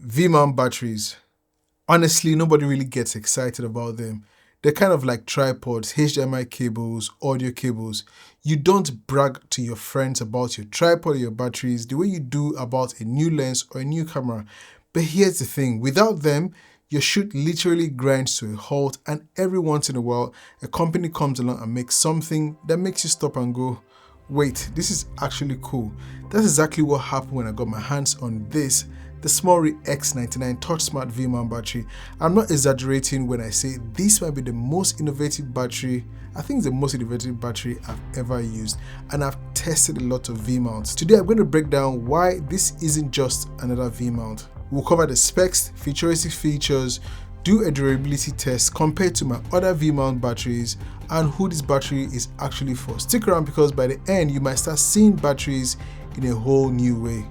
V-mount batteries. Honestly, nobody really gets excited about them. They're kind of like tripods, HDMI cables, audio cables. You don't brag to your friends about your tripod or your batteries the way you do about a new lens or a new camera. But here's the thing, without them, your shoot literally grinds to a halt, and every once in a while, a company comes along and makes something that makes you stop and go, wait, this is actually cool. That's exactly what happened when I got my hands on this, the SmallRig X99 TouchSmart V-mount battery. I'm not exaggerating when I say this might be the most innovative battery. I think it's the most innovative battery I've ever used, and I've tested a lot of V-mounts. Today I'm going to break down why this isn't just another V-mount. We'll cover the specs, futuristic features, do a durability test compared to my other V-mount batteries, and who this battery is actually for. Stick around because by the end you might start seeing batteries in a whole new way.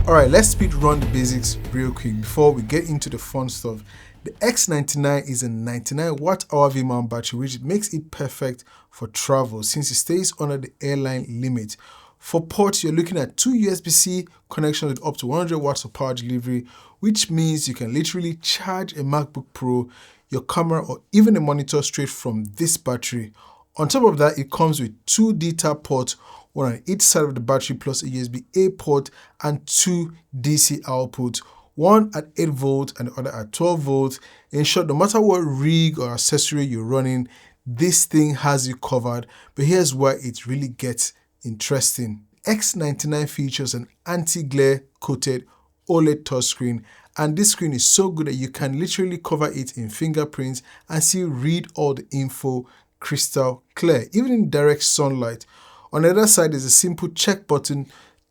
Alright, let's speed run the basics real quick before we get into the fun stuff. The X99 is a 99 watt-hour V-mount battery, which makes it perfect for travel since it stays under the airline limit. For ports, you're looking at two USB-C connections with up to 100 watts of power delivery, which means you can literally charge a MacBook Pro, your camera, or even a monitor straight from this battery. On top of that, it comes with two D-tap ports, one on each side of the battery plus a USB-A port and two DC outputs, one at 8 volts and the other at 12 volts. In short, no matter what rig or accessory you're running, this thing has you covered. But here's where it really gets interesting. X99 features an anti-glare coated OLED touchscreen, and this screen is so good that you can literally cover it in fingerprints and still read all the info crystal clear, even in direct sunlight. On the other side is a simple check button,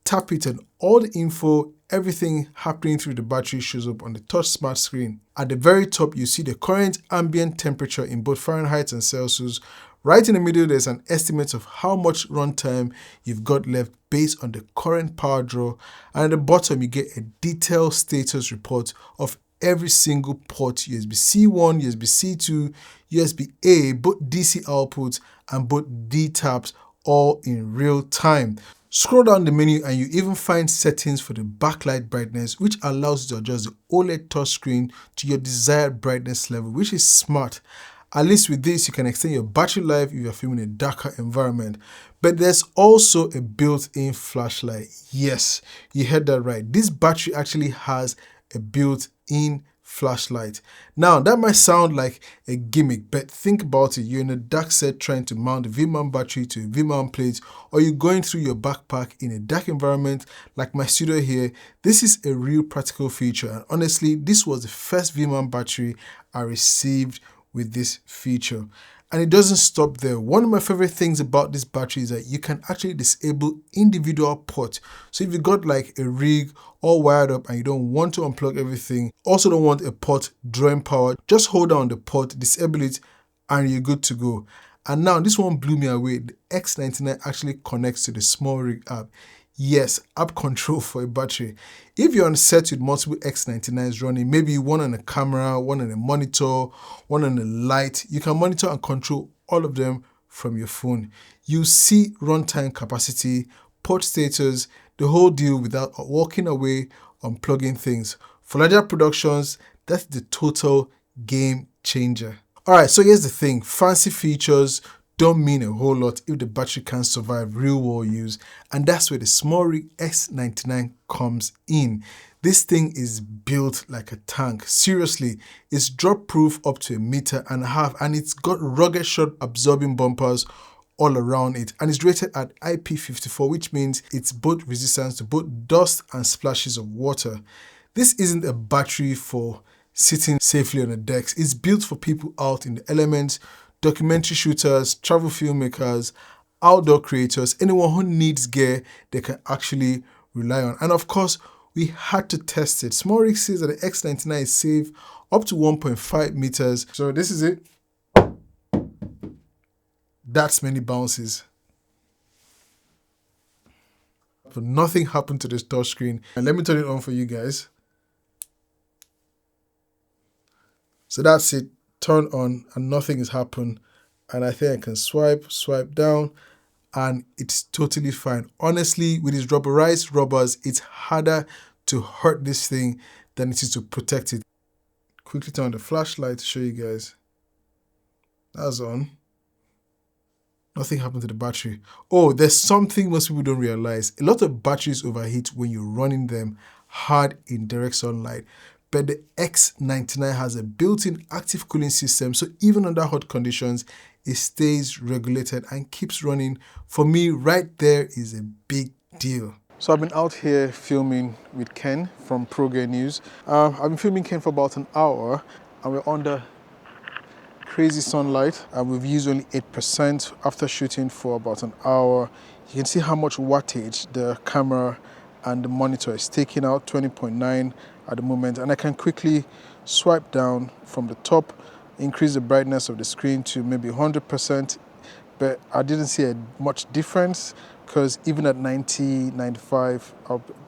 tap it and all the info, everything happening through the battery shows up on the TouchSmart screen. At the very top, you see the current ambient temperature in both Fahrenheit and Celsius. Right in the middle, there's an estimate of how much runtime you've got left based on the current power draw. And at the bottom, you get a detailed status report of every single port, USB-C1, USB-C2, USB-A, both DC outputs and both D-taps, all in real time. Scroll down the menu and you even find settings for the backlight brightness, which allows you to adjust the OLED touchscreen to your desired brightness level, which is smart. At least with this, you can extend your battery life if you're filming in a darker environment. But there's also a built-in flashlight. Yes, you heard that right. This battery actually has a built-in flashlight. Now, that might sound like a gimmick, but think about it. You're in a dark set trying to mount a V-mount battery to a V-mount plate, or you're going through your backpack in a dark environment like my studio here. This is a real practical feature, and honestly, this was the first V-mount battery I received with this feature. And it doesn't stop there. One of my favorite things about this battery is that you can actually disable individual ports. So if you got like a rig all wired up and you don't want to unplug everything, also don't want a port drawing power, just hold down the port, disable it, and you're good to go. And now this one blew me away. The X99 actually connects to the SmallRig app. Yes, app control for a battery. If you're on set with multiple X99s running, maybe one on a camera, one on a monitor, one on a light, you can monitor and control all of them from your phone. You see runtime capacity, port status, the whole deal without walking away, unplugging things. For larger productions, that's the total game changer. Alright, so here's the thing, fancy features don't mean a whole lot if the battery can't survive real-world use, and that's where the SmallRig X99 comes in. This thing is built like a tank. Seriously, it's drop-proof up to 1.5 meters, and it's got rugged shock-absorbing bumpers all around it, and it's rated at IP54, which means it's both resistant to both dust and splashes of water. This isn't a battery for sitting safely on the decks. It's built for people out in the elements, documentary shooters, travel filmmakers, outdoor creators, anyone who needs gear they can actually rely on. And of course, we had to test it. SmallRig says that the X99 is safe up to 1.5 meters. So this is it. That's many bounces. But nothing happened to this touchscreen. And let me turn it on for you guys. So that's it. Turn on and nothing has happened. And I think I can swipe down and it's totally fine. Honestly, with these rubberized rubbers, it's harder to hurt this thing than it is to protect it. Quickly turn on the flashlight to show you guys. That's on. Nothing happened to the battery. Oh, there's something most people don't realize. A lot of batteries overheat when you're running them hard in direct sunlight. But the X99 has a built-in active cooling system, so even under hot conditions, it stays regulated and keeps running. For me, right there is a big deal. So I've been out here filming with Ken from ProGear News. I've been filming Ken for about an hour, and we're under crazy sunlight, and we've used only 8% after shooting for about an hour. You can see how much wattage the camera and the monitor is taking out, 20.9 at the moment, and I can quickly swipe down from the top, increase the brightness of the screen to maybe 100%, but I didn't see a much difference because even at 90, 95,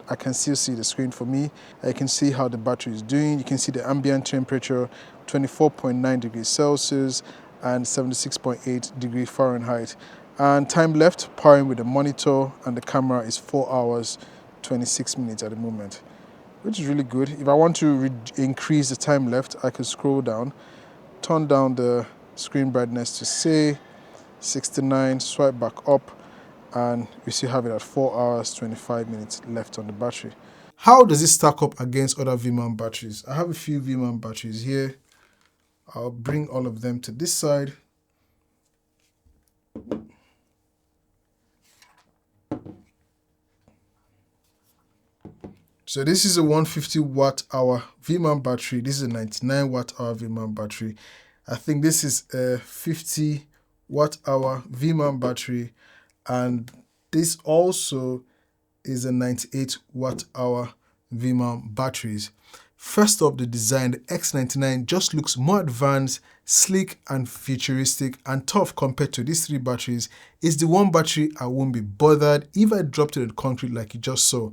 I can still see the screen for me. I can see how the battery is doing. You can see the ambient temperature, 24.9 degrees Celsius and 76.8 degrees Fahrenheit. And time left powering with the monitor and the camera is 4 hours, 26 minutes at the moment, which is really good. If I want to increase the time left, I can scroll down, turn down the screen brightness to say 69, swipe back up, and you still have it at 4 hours, 25 minutes left on the battery. How does it stack up against other vmount batteries? I have a few vmount batteries here. I'll bring all of them to this side. So this is a 150 watt hour vmount battery. This is a 99 watt hour vmount battery. I think this is a 50 watt hour vmount battery, and this also is a 98 watt hour vmount batteries. First up, the design. The X99 just looks more advanced, sleek and futuristic and tough compared to these three batteries. It's the one battery I won't be bothered if I dropped it in concrete like you just saw.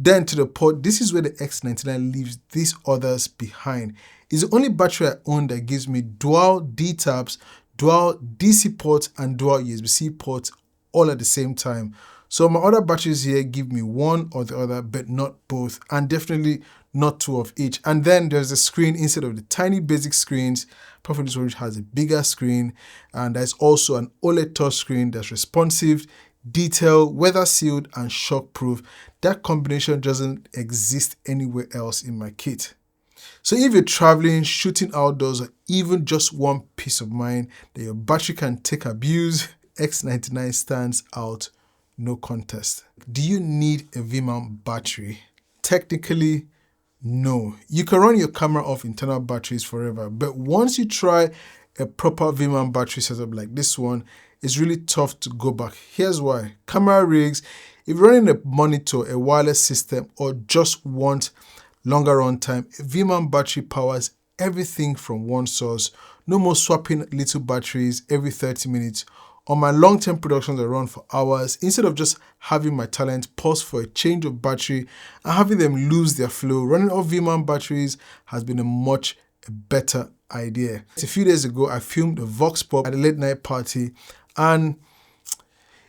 Then to the port, this is where the X99 leaves these others behind. It's the only battery I own that gives me dual D tabs, dual DC ports and dual USB-C ports all at the same time. So my other batteries here give me one or the other, but not both, and definitely not two of each. And then there's a screen instead of the tiny basic screens. Apart from this one, which has a bigger screen, and there's also an OLED touch screen that's responsive, detailed, weather sealed, and shock proof. That combination doesn't exist anywhere else in my kit. So if you're traveling, shooting outdoors, or even just want peace of mind that your battery can take abuse, X99 stands out, no contest. Do you need a vmount battery? Technically, no. You can run your camera off internal batteries forever, but once you try a proper vmount battery setup like this one, it's really tough to go back. Here's why. Camera rigs, if you're running a monitor, a wireless system, or just want longer runtime, a vmount battery powers everything from one source. No more swapping little batteries every 30 minutes. On my long-term productions I run for hours, instead of just having my talent pause for a change of battery and having them lose their flow, running off vmount batteries has been a much better idea. A few days ago, I filmed a vox pop at a late night party, and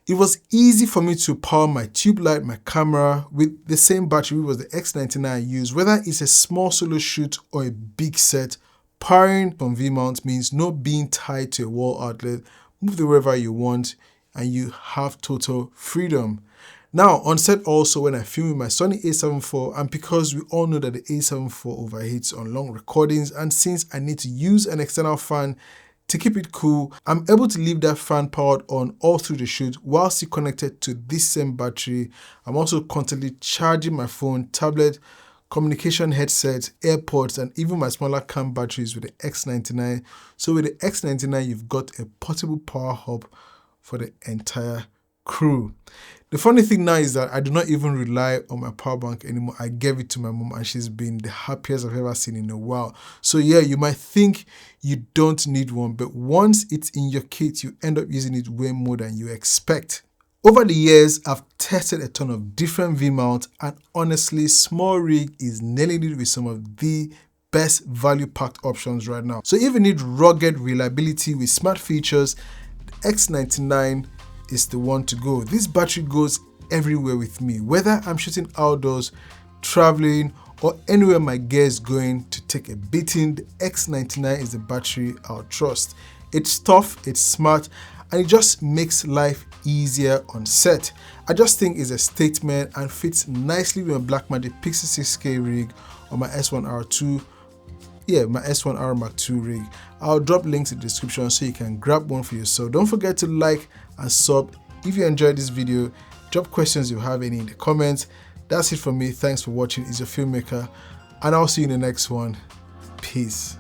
it was easy for me to power my tube light, my camera with the same battery, which was the X99 I use. Whether it's a small solo shoot or a big set, powering from vmount means no being tied to a wall outlet. Move it wherever you want and you have total freedom. Now on set also, when I film with my Sony a7 IV, and because we all know that the a7 IV overheats on long recordings, and since I need to use an external fan to keep it cool, I'm able to leave that fan powered on all through the shoot while still connected to this same battery. I'm also constantly charging my phone, tablet, communication headsets, AirPods, and even my smaller cam batteries with the X99. So with the X99, you've got a portable power hub for the entire crew. The funny thing now is that I do not even rely on my power bank anymore. I gave it to my mom and she's been the happiest I've ever seen in a while. So yeah, you might think you don't need one, but once it's in your kit, you end up using it way more than you expect. Over the years, I've tested a ton of different vmounts, and honestly, SmallRig is nailing it with some of the best value-packed options right now. So if you need rugged reliability with smart features, the X99 is the one to go. This battery goes everywhere with me, whether I'm shooting outdoors, traveling, or anywhere my gear is going to take a beating. The X99 is the battery I'll trust. It's tough, it's smart, and it just makes life easier on set. I just think it's a statement and fits nicely with my Blackmagic Pixel 6K rig or my S1R2. Yeah, my S1R Mark II rig. I'll drop links in the description so you can grab one for yourself. Don't forget to like and sub. If you enjoyed this video, drop questions if you have any in the comments. That's it from me. Thanks for watching. It's your Filmmaker, and I'll see you in the next one. Peace.